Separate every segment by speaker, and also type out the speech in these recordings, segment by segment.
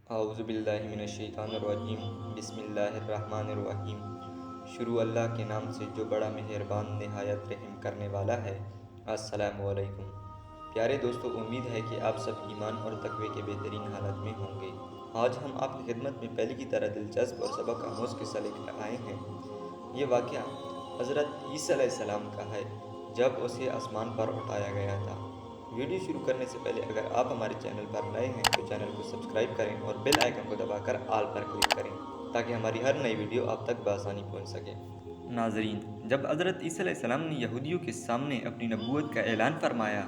Speaker 1: اعوذ باللہ من الشیطان الرجیم بسم اللہ الرحمن الرحیم۔ شروع اللہ کے نام سے جو بڑا مہربان نہایت رحم کرنے والا ہے۔ السلام علیکم پیارے دوستو، امید ہے کہ آپ سب ایمان اور تقوی کے بہترین حالت میں ہوں گے۔ آج ہم آپ کی خدمت میں پہلے کی طرح دلچسپ اور سبق آموز قصہ لے کر آئے ہیں۔ یہ واقعہ حضرت عیسیٰ علیہ السلام کا ہے جب اسے آسمان پر اٹھایا گیا تھا۔ ویڈیو شروع کرنے سے پہلے اگر آپ ہمارے چینل پر نئے ہیں تو چینل کو سبسکرائب کریں اور بیل آئیکن کو دبا کر آل پر کلک کریں تاکہ ہماری ہر نئی ویڈیو آپ تک بآسانی پہنچ سکے۔ ناظرین، جب حضرت عیسیٰ علیہ السلام نے یہودیوں کے سامنے اپنی نبوت کا اعلان فرمایا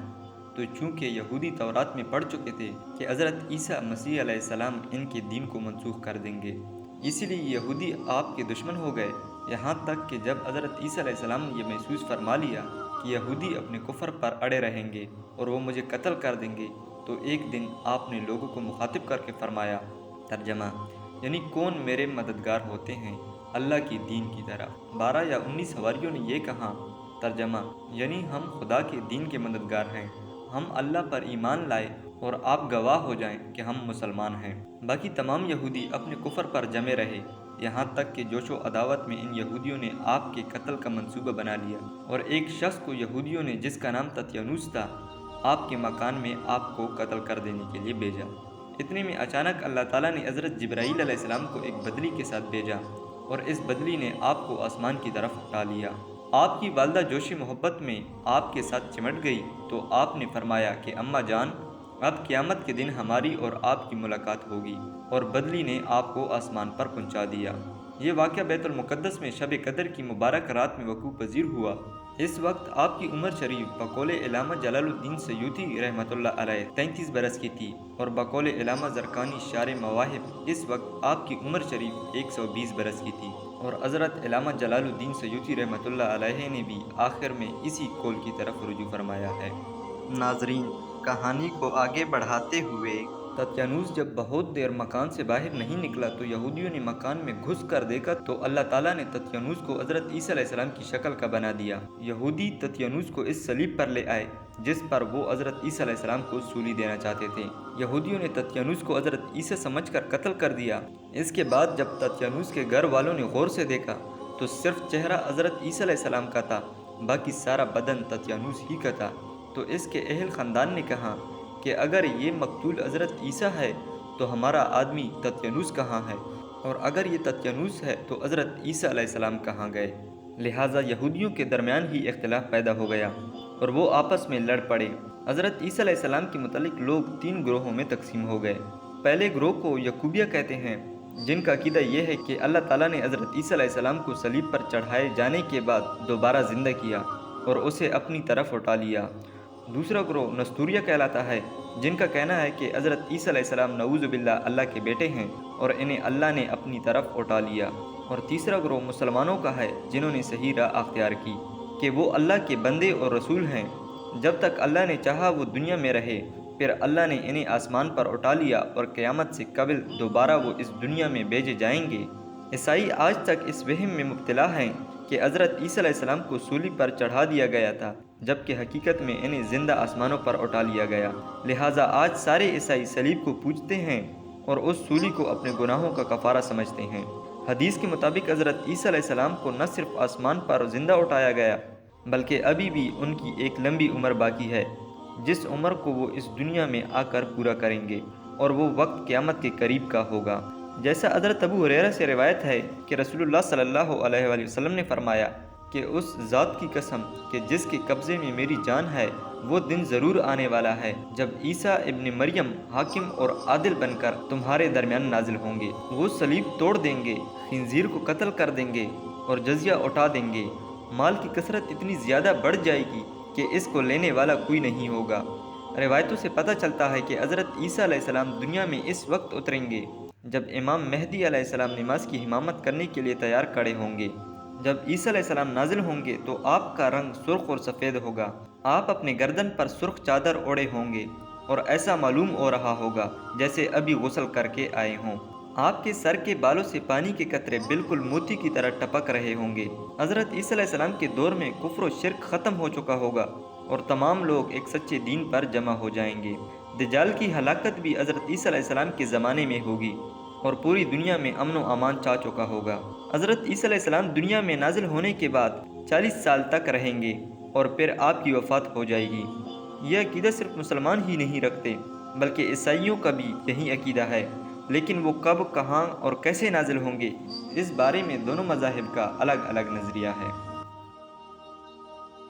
Speaker 1: تو چونکہ یہودی تورات میں پڑھ چکے تھے کہ حضرت عیسیٰ مسیح علیہ السلام ان کے دین کو منسوخ کر دیں گے، اسی لیے یہودی آپ کے دشمن ہو گئے، یہاں تک کہ جب حضرت عیسیٰ علیہ السلام نے یہ محسوس فرما لیا کہ یہودی اپنے کفر پر اڑے رہیں گے اور وہ مجھے قتل کر دیں گے، تو ایک دن آپ نے لوگوں کو مخاطب کر کے فرمایا، ترجمہ یعنی کون میرے مددگار ہوتے ہیں اللہ کی دین کی طرف۔ 12 یا 19 حواریوں نے یہ کہا، ترجمہ یعنی ہم خدا کے دین کے مددگار ہیں، ہم اللہ پر ایمان لائے اور آپ گواہ ہو جائیں کہ ہم مسلمان ہیں۔ باقی تمام یہودی اپنے کفر پر جمے رہے، یہاں تک کہ جوش و عداوت میں ان یہودیوں نے آپ کے قتل کا منصوبہ بنا لیا اور ایک شخص کو یہودیوں نے جس کا نام تتیانوس تھا آپ کے مکان میں آپ کو قتل کر دینے کے لیے بھیجا۔ اتنے میں اچانک اللہ تعالیٰ نے حضرت جبرائیل علیہ السلام کو ایک بدلی کے ساتھ بھیجا اور اس بدلی نے آپ کو آسمان کی طرف اٹھا لیا۔ آپ کی والدہ جوش محبت میں آپ کے ساتھ چمٹ گئی تو آپ نے فرمایا کہ اماں جان، اب قیامت کے دن ہماری اور آپ کی ملاقات ہوگی، اور بدلی نے آپ کو آسمان پر پہنچا دیا۔ یہ واقعہ بیت المقدس میں شب قدر کی مبارک رات میں وقوع پذیر ہوا۔ اس وقت آپ کی عمر شریف بقول علامہ جلال الدین سیوطی رحمۃ اللہ علیہ 33 برس کی تھی، اور بقول علامہ زرقانی شارح مواہب اس وقت آپ کی عمر شریف 120 برس کی تھی، اور حضرت علامہ جلال الدین سیوطی رحمۃ اللہ علیہ نے بھی آخر میں اسی قول کی طرف رجوع فرمایا ہے۔ ناظرین، کہانی کو آگے بڑھاتے ہوئے تتیانوس جب بہت دیر مکان سے باہر نہیں نکلا تو یہودیوں نے مکان میں گھس کر دیکھا تو اللہ تعالیٰ نے تتیانوس کو حضرت عیسیٰ علیہ السلام کی شکل کا بنا دیا۔ یہودی تتیانوس کو اس صلیب پر لے آئے جس پر وہ حضرت عیسیٰ علیہ السلام کو سولی دینا چاہتے تھے۔ یہودیوں نے تتیانوس کو حضرت عیسیٰ سمجھ کر قتل کر دیا۔ اس کے بعد جب تتیانوس کے گھر والوں نے غور سے دیکھا تو صرف چہرہ حضرت عیسیٰ علیہ السلام کا تھا، باقی سارا بدن تتیانوس ہی کا تھا۔ تو اس کے اہل خاندان نے کہا کہ اگر یہ مقتول حضرت عیسیٰ ہے تو ہمارا آدمی تتیانوس کہاں ہے، اور اگر یہ تتیانوس ہے تو حضرت عیسیٰ علیہ السلام کہاں گئے؟ لہٰذا یہودیوں کے درمیان ہی اختلاف پیدا ہو گیا اور وہ آپس میں لڑ پڑے۔ حضرت عیسیٰ علیہ السلام کے متعلق لوگ 3 گروہوں میں تقسیم ہو گئے۔ پہلے گروہ کو یعقوبیہ کہتے ہیں، جن کا عقیدہ یہ ہے کہ اللہ تعالیٰ نے حضرت عیسیٰ علیہ السلام کو صلیب پر چڑھائے جانے کے بعد دوبارہ زندہ کیا اور اسے اپنی طرف اٹھا لیا۔ دوسرا گروہ نستوریہ کہلاتا ہے، جن کا کہنا ہے کہ حضرت عیسیٰ علیہ السلام نعوذ باللہ اللہ کے بیٹے ہیں اور انہیں اللہ نے اپنی طرف اٹھا لیا۔ اور تیسرا گروہ مسلمانوں کا ہے، جنہوں نے صحیح راہ اختیار کی کہ وہ اللہ کے بندے اور رسول ہیں، جب تک اللہ نے چاہا وہ دنیا میں رہے، پھر اللہ نے انہیں آسمان پر اٹھا لیا اور قیامت سے قبل دوبارہ وہ اس دنیا میں بھیجے جائیں گے۔ عیسائی آج تک اس وہم میں مبتلا ہیں کہ حضرت عیسیٰ علیہ السلام کو سولی پر چڑھا دیا گیا تھا، جبکہ حقیقت میں انہیں زندہ آسمانوں پر اٹھا لیا گیا۔ لہٰذا آج سارے عیسائی صلیب کو پوجتے ہیں اور اس سولی کو اپنے گناہوں کا کفارہ سمجھتے ہیں۔ حدیث کے مطابق حضرت عیسیٰ علیہ السلام کو نہ صرف آسمان پر زندہ اٹھایا گیا بلکہ ابھی بھی ان کی ایک لمبی عمر باقی ہے، جس عمر کو وہ اس دنیا میں آ کر پورا کریں گے، اور وہ وقت قیامت کے قریب کا ہوگا۔ جیسا حضرت ابو ہریرہ سے روایت ہے کہ رسول اللہ صلی اللہ علیہ وآلہ وسلم نے فرمایا کہ اس ذات کی قسم کہ جس کے قبضے میں میری جان ہے، وہ دن ضرور آنے والا ہے جب عیسیٰ ابن مریم حاکم اور عادل بن کر تمہارے درمیان نازل ہوں گے۔ وہ صلیب توڑ دیں گے، خنزیر کو قتل کر دیں گے اور جزیہ اٹھا دیں گے۔ مال کی کثرت اتنی زیادہ بڑھ جائے گی کہ اس کو لینے والا کوئی نہیں ہوگا۔ روایتوں سے پتہ چلتا ہے کہ حضرت عیسیٰ علیہ السلام دنیا میں اس وقت اتریں گے جب امام مہدی علیہ السلام نماز کی امامت کرنے کے لیے تیار کھڑے ہوں گے۔ جب عیسیٰ علیہ السلام نازل ہوں گے تو آپ کا رنگ سرخ اور سفید ہوگا۔ آپ اپنے گردن پر سرخ چادر اوڑھے ہوں گے اور ایسا معلوم ہو رہا ہوگا جیسے ابھی غسل کر کے آئے ہوں۔ آپ کے سر کے بالوں سے پانی کے قطرے بالکل موتی کی طرح ٹپک رہے ہوں گے۔ حضرت عیسیٰ علیہ السلام کے دور میں کفر و شرک ختم ہو چکا ہوگا اور تمام لوگ ایک سچے دین پر جمع ہو جائیں گے۔ دجال کی ہلاکت بھی حضرت عیسیٰ علیہ السلام کے زمانے میں ہوگی اور پوری دنیا میں امن و امان چھا چکا ہوگا۔ حضرت عیسیٰ علیہ السلام دنیا میں نازل ہونے کے بعد 40 سال تک رہیں گے اور پھر آپ کی وفات ہو جائے گی۔ یہ عقیدہ صرف مسلمان ہی نہیں رکھتے بلکہ عیسائیوں کا بھی یہی عقیدہ ہے، لیکن وہ کب، کہاں اور کیسے نازل ہوں گے اس بارے میں دونوں مذاہب کا الگ الگ نظریہ ہے۔